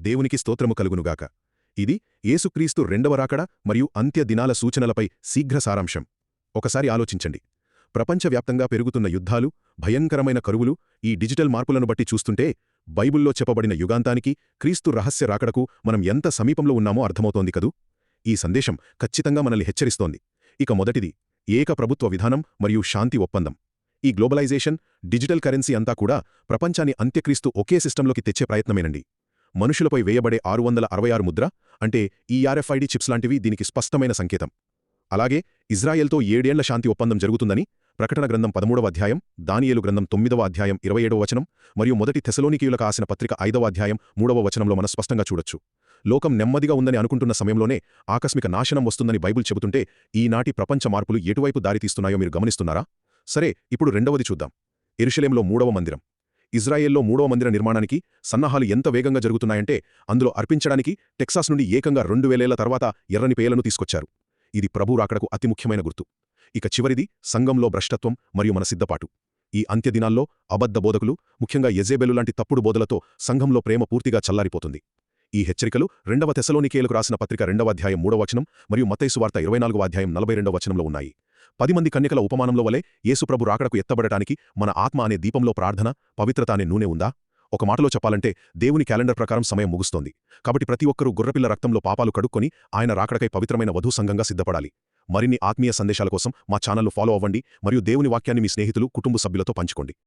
దేవునికి స్తోత్రము కలుగునుగాక. ఇది యేసుక్రీస్తు రెండవ రాకడ మరియు అంత్య దినాల సూచనలపై శీఘ్ర సారాంశం. ఒకసారి ఆలోచించండి. ప్రపంచవ్యాప్తంగా పెరుగుతున్న యుద్ధాలు, భయంకరమైన కరువులు, ఈ డిజిటల్ మార్పులను బట్టి చూస్తుంటే బైబుల్లో చెప్పబడిన యుగాంతానికి, క్రీస్తు రహస్య రాకడకు మనం ఎంత సమీపంలో ఉన్నామో అర్థమవుతోంది కదూ. ఈ సందేశం ఖచ్చితంగా మనల్ని హెచ్చరిస్తోంది. ఇక మొదటిది, ఏక ప్రభుత్వ విధానం మరియు శాంతి ఒప్పందం. ఈ గ్లోబలైజేషన్, డిజిటల్ కరెన్సీ అంతా కూడా ప్రపంచాన్ని అంత్యక్రీస్తు ఒకే సిస్టంలోకి తెచ్చే ప్రయత్నమేనండి. మనుషులపై వేయబడే 666 ముద్ర అంటే ఈ RFID చిప్స్ లాంటివి దీనికి స్పష్టమైన సంకేతం. అలాగే ఇజ్రాయెల్తో 7 ఏళ్ల శాంతి ఒప్పందం జరుగుతుందని ప్రకటన గ్రంథం 13వ అధ్యాయం, దానియేలు గ్రంథం 9వ అధ్యాయం 27వ వచనం మరియు మొదటి తెసలోనికీయులకు రాసిన పత్రిక 5వ అధ్యాయం 3వ వచనంలో మనం స్పష్టంగా చూడొచ్చు. లోకం నెమ్మదిగా ఉందని అనుకుంటున్న సమయంలోనే ఆకస్మిక నాశనం వస్తుందని బైబిల్ చెబుతుంటే ఈనాటి ప్రపంచ మార్పులు ఎటువైపు దారితీస్తున్నాయో మీరు గమనిస్తున్నారా? సరే, ఇప్పుడు రెండవది చూద్దాం. యెరూషలేంలో 3వ మందిరం. ఇజ్రాయెల్లో 3వ మందిర నిర్మాణానికి సన్నాహాలు ఎంత వేగంగా జరుగుతున్నాయంటే అందులో అర్పించడానికి టెక్సాస్ నుండి ఏకంగా 2000 ఏళ్ల తర్వాత ఎర్రని పేలను తీసుకొచ్చారు. ఇది ప్రభు రాకడకు అతి ముఖ్యమైన గుర్తు. ఇక చివరిది, సంఘంలో భ్రష్టత్వం మరియు మన సిద్ధపాటు. ఈ అంత్యదినాల్లో అబద్ధ బోధకులు, ముఖ్యంగా యెజెబెలు లాంటి తప్పుడు బోధలతో సంఘంలో ప్రేమ పూర్తిగా చల్లారిపోతుంది. ఈ హెచ్చరికలు 2వ తెసలోనికీయులకు రాసిన పత్రిక 2వ అధ్యాయం 3వ వచనం మరియు మత్తయి సువార్త 24వ అధ్యాయం 42వ వచనంలో ఉన్నాయి. 10 మంది కన్యకల ఉపమానంలో వలె యేసుప్రభు రాకడకు ఎత్తబడటానికి మన ఆత్మ అనే దీపంలో ప్రార్థన, పవిత్రత అనే నూనె ఉందా? ఒక మాటలో చెప్పాలంటే దేవుని క్యాలెండర్ ప్రకారం సమయం ముగుస్తోంది. కాబట్టి ప్రతి ఒక్కరూ గుర్రపిల్ల రక్తంలో పాపాలు కడుక్కొని ఆయన రాకడకై పవిత్రమైన వధూ సంఘంగా సిద్ధపడాలి. మరిన్ని ఆత్మీయ సందేశాల కోసం మా ఛానల్ను ఫాలో అవ్వండి మరియు దేవుని వాక్యాన్ని మీ స్నేహితులు, కుటుంబ సభ్యులతో పంచుకోండి.